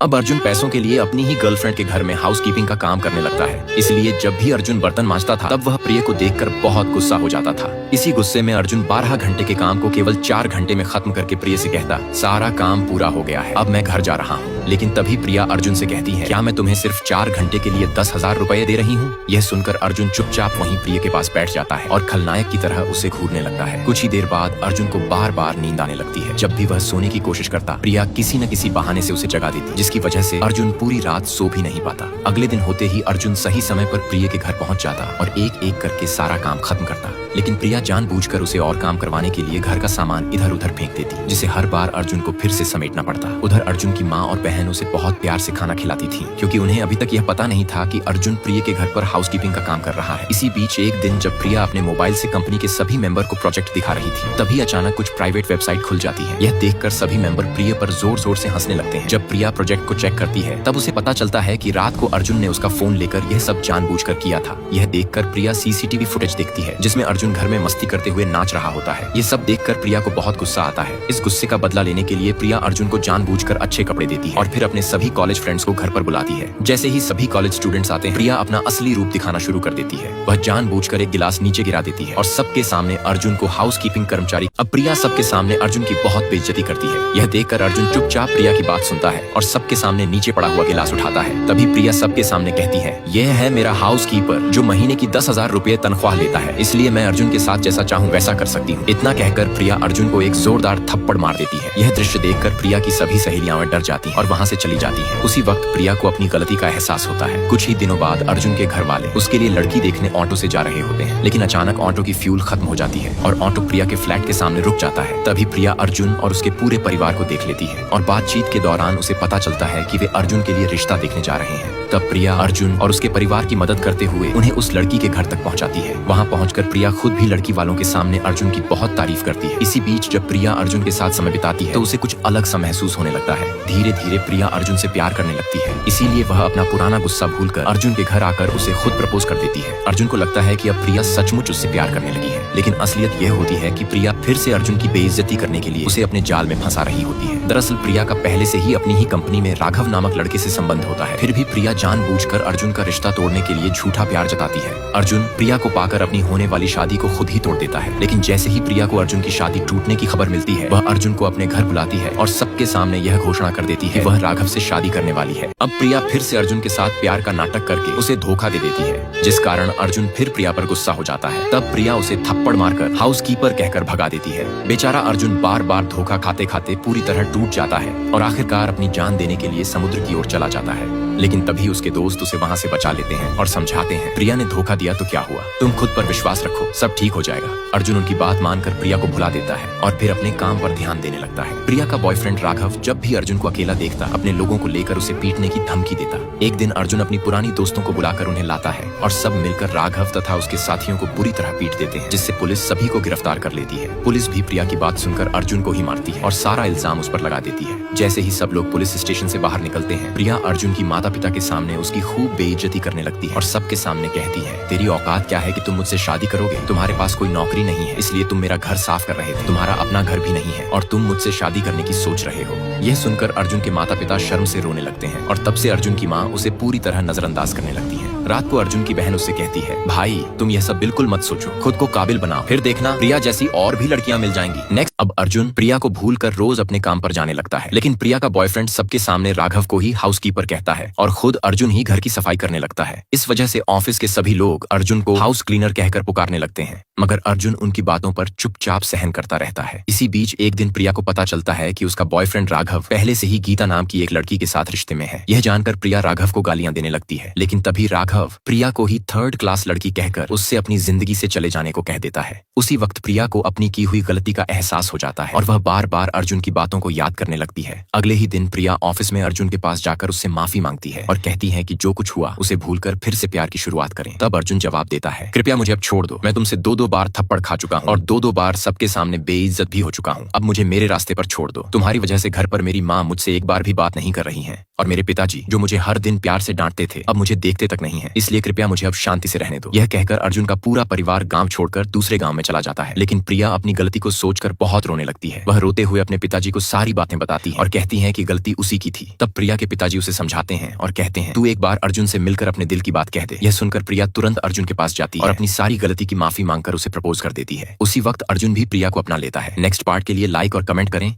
अब अर्जुन पैसों के लिए अपनी ही गर्लफ्रेंड के घर में हाउसकीपिंग का काम करने लगता है। इसलिए जब भी अर्जुन बर्तन मांजता था तब वह प्रिय को देखकर बहुत गुस्सा हो जाता था। इसी गुस्से में अर्जुन 12 घंटे के काम को केवल 4 घंटे में खत्म करके प्रिय से कहता, सारा काम पूरा हो गया है, अब मैं घर जा रहा हूँ। लेकिन तभी प्रिया अर्जुन से कहती है, क्या मैं तुम्हें सिर्फ 4 घंटे के लिए 10,000 रुपए दे रही हूँ? यह सुनकर अर्जुन चुपचाप वहीं प्रिय के पास बैठ जाता है और खलनायक की तरह उसे घूरने लगता है। कुछ ही देर बाद अर्जुन को बार बार नींद आने लगती है। जब भी वह सोने की कोशिश करता, प्रिया किसी न किसी बहाने से उसे जगा देती, जिसकी वजह से अर्जुन पूरी रात सो भी नहीं पाता। अगले दिन होते ही अर्जुन सही समय पर प्रिय के घर पहुंच जाता और एक एक करके सारा काम खत्म करता। लेकिन प्रिया जानबूझकर उसे और काम करवाने के लिए घर का सामान इधर उधर फेंक देती, जिसे हर बार अर्जुन को फिर से समेटना पड़ता। उधर अर्जुन की माँ और बहन उसे बहुत प्यार से खाना खिलाती थी, क्योंकि उन्हें अभी तक यह पता नहीं था कि अर्जुन प्रिय के घर पर हाउसकीपिंग का काम कर रहा है। इसी बीच एक दिन जब प्रिया अपने मोबाइल से कंपनी के सभी मेंबर को प्रोजेक्ट दिखा रही थी, तभी अचानक कुछ प्राइवेट वेबसाइट खुल जाती है। यह देखकर सभी मेंबर प्रिय पर जोर जोर से हंसने लगते हैं। जब प्रिया प्रोजेक्ट को चेक करती है तब उसे पता चलता है कि रात को अर्जुन ने उसका फोन लेकर यह सब जानबूझकर किया था। यह देखकर प्रिया सीसीटीवी फुटेज देखती है, जिसमें अर्जुन घर में मस्ती करते हुए नाच रहा होता है। ये सब देखकर प्रिया को बहुत गुस्सा आता है। इस गुस्से का बदला लेने के लिए प्रिया अर्जुन को जानबूझकर अच्छे कपड़े देती है और फिर अपने सभी कॉलेज फ्रेंड्स को घर पर बुलाती है। जैसे ही सभी कॉलेज स्टूडेंट्स आते हैं, प्रिया अपना असली रूप दिखाना शुरू कर देती है। वह जानबूझकर एक गिलास नीचे गिरा देती है और सबके सामने अर्जुन को हाउसकीपिंग कर्मचारी अब प्रिया सबके सामने अर्जुन की बहुत बेइज्जती करती है। यह देखकर अर्जुन चुपचाप प्रिया की बात सुनता है और सबके सामने नीचे पड़ा हुआ गिलास उठाता है। तभी प्रिया सबके सामने कहती है, यह है मेरा हाउसकीपर जो महीने की 10,000 रुपए तनख्वाह लेता है, इसलिए मैं अर्जुन के साथ जैसा चाहूँ वैसा कर सकती हूँ। इतना कहकर प्रिया अर्जुन को एक जोरदार थप्पड़ मार देती है। यह दृश्य देखकर प्रिया की सभी सहेलियां डर जाती हैं और वहाँ से चली जाती हैं। उसी वक्त प्रिया को अपनी गलती का एहसास होता है। कुछ ही दिनों बाद अर्जुन के घर वाले उसके लिए लड़की देखने ऑटो से जा रहे होते हैं, लेकिन अचानक ऑटो की फ्यूल खत्म हो जाती है और ऑटो प्रिया के फ्लैट के सामने रुक जाता है। तभी प्रिया अर्जुन और उसके पूरे परिवार को देख लेती है और बातचीत के दौरान उसे पता चलता है कि वे अर्जुन के लिए रिश्ता देखने जा रहे हैं। तब प्रिया अर्जुन और उसके परिवार की मदद करते हुए उन्हें उस लड़की के घर तक पहुंचाती है। वहां पहुंचकर प्रिया खुद भी लड़की वालों के सामने अर्जुन की बहुत तारीफ करती है। इसी बीच जब प्रिया अर्जुन के साथ समय बिताती है तो उसे कुछ अलग सा महसूस होने लगता है। धीरे धीरे प्रिया अर्जुन से प्यार करने लगती है, इसीलिए वह अपना पुराना गुस्सा भूलकर अर्जुन के घर आकर उसे खुद प्रपोज कर देती है। अर्जुन को लगता है कि अब प्रिया सचमुच उससे प्यार करने लगी है, लेकिन असलियत यह होती है कि प्रिया फिर से अर्जुन की बेइज्जती करने के लिए उसे अपने जाल में फंसा रही होती है। दरअसल प्रिया का पहले से ही अपनी ही कंपनी में राघव नामक लड़के से संबंध होता है। फिर भी प्रिया जानबूझकर अर्जुन का रिश्ता तोड़ने के लिए झूठा प्यार जताती है। अर्जुन प्रिया को पाकर अपनी होने वाली शादी को खुद ही तोड़ देता है, लेकिन जैसे ही प्रिया को अर्जुन की शादी टूटने की खबर मिलती है, वह अर्जुन को अपने घर बुलाती है और सबके सामने यह घोषणा कर देती है वह राघव से शादी करने वाली है। अब प्रिया फिर से अर्जुन के साथ प्यार का नाटक करके उसे धोखा दे देती है, जिस कारण अर्जुन फिर प्रिया पर गुस्सा हो जाता है। तब प्रिया उसे थप्पड़ मारकर हाउसकीपर कहकर भगा देती है। बेचारा अर्जुन बार बार धोखा खाते खाते पूरी तरह टूट जाता है और आखिरकार अपनी जान देने के लिए समुद्र की ओर चला जाता है। लेकिन तभी उसके दोस्त उसे वहाँ से बचा लेते हैं और समझाते हैं, प्रिया ने धोखा दिया तो क्या हुआ, तुम खुद पर विश्वास रखो, सब ठीक हो जाएगा। अर्जुन उनकी बात मानकर प्रिया को भुला देता है और फिर अपने काम पर ध्यान देने लगता है। प्रिया का बॉयफ्रेंड राघव जब भी अर्जुन को अकेला देखता, अपने लोगों को लेकर उसे पीटने की धमकी देता। एक दिन अर्जुन अपनी पुरानी दोस्तों को बुलाकर उन्हें लाता है और सब मिलकर राघव तथा उसके साथियों को बुरी तरह पीट देते हैं, जिससे पुलिस सभी को गिरफ्तार कर लेती है। पुलिस भी प्रिया की बात सुनकर अर्जुन को ही मारती है और सारा इल्जाम उस पर लगा देती है। जैसे ही सब लोग पुलिस स्टेशन से बाहर निकलते हैं, प्रिया अर्जुन की माता पिता के सामने उसकी खूब बेइज्जती करने लगती है और सबके सामने कहती है, तेरी औकात क्या है कि तुम मुझसे शादी करोगे? तुम्हारे पास कोई नौकरी नहीं है, इसलिए तुम मेरा घर साफ कर रहे थे, तुम्हारा अपना घर भी नहीं है और तुम मुझसे शादी करने की सोच रहे हो। यह सुनकर अर्जुन के माता पिता शर्म से रोने लगते हैं और तब से अर्जुन की माँ उसे पूरी तरह नजरअंदाज करने लगती है। रात को अर्जुन की बहन उससे कहती है, भाई तुम यह सब बिल्कुल मत सोचो, खुद को काबिल बनाओ, फिर देखना प्रिया जैसी और भी लड़कियां मिल जाएंगी। नेक्स्ट अब अर्जुन प्रिया को भूलकर रोज अपने काम पर जाने लगता है, लेकिन प्रिया का बॉयफ्रेंड सबके सामने राघव को ही हाउसकीपर कहता है और खुद अर्जुन ही घर की सफाई करने लगता है। इस वजह से ऑफिस के सभी लोग अर्जुन को हाउस क्लीनर कहकर पुकारने लगते हैं, मगर अर्जुन उनकी बातों पर चुपचाप सहन करता रहता है। इसी बीच एक दिन प्रिया को पता चलता है कि उसका बॉयफ्रेंड राघव पहले से ही गीता नाम की एक लड़की के साथ रिश्ते में है। यह जानकर प्रिया राघव को गालियां देने लगती है, लेकिन तभी राघव प्रिया को ही 3rd क्लास लड़की कहकर उससे अपनी जिंदगी से चले जाने को कह देता है। उसी वक्त प्रिया को अपनी की हुई गलती का एहसास हो जाता है और वह बार बार अर्जुन की बातों को याद करने लगती है। अगले ही दिन प्रिया ऑफिस में अर्जुन के पास जाकर उससे माफी मांगती है और कहती है कि जो कुछ हुआ उसे भूलकर फिर से प्यार की शुरुआत करें। तब अर्जुन जवाब देता है, कृपया मुझे अब छोड़ दो, मैं तुमसे 2-2 बार थप्पड़ खा चुका हूँ और 2-2 बार सबके सामने बेइज्जत भी हो चुका हूँ। अब मुझे मेरे रास्ते पर छोड़ दो। तुम्हारी वजह से घर पर मेरी माँ मुझसे एक बार भी बात नहीं कर रही है और मेरे पिताजी जो मुझे हर दिन प्यार से डांटते थे, अब मुझे देखते तक नहीं है। हैं, इसलिए कृपया मुझे अब शांति से रहने दो। यह कहकर अर्जुन का पूरा परिवार गांव छोड़कर दूसरे गांव में चला जाता है। लेकिन प्रिया अपनी गलती को सोचकर बहुत रोने लगती है। वह रोते हुए अपने पिताजी को सारी बातें बताती है और कहती है कि गलती उसी की थी। तब प्रिया के पिताजी उसे समझाते हैं और कहते हैं, तू एक बार अर्जुन से मिलकर अपने दिल की बात कह दे। यह सुनकर प्रिया तुरंत अर्जुन के पास जाती है और अपनी सारी गलती की माफी मांगकर उसे प्रपोज कर देती है। उसी वक्त अर्जुन भी प्रिया को अपना लेता है। नेक्स्ट पार्ट के लिए लाइक और कमेंट करें।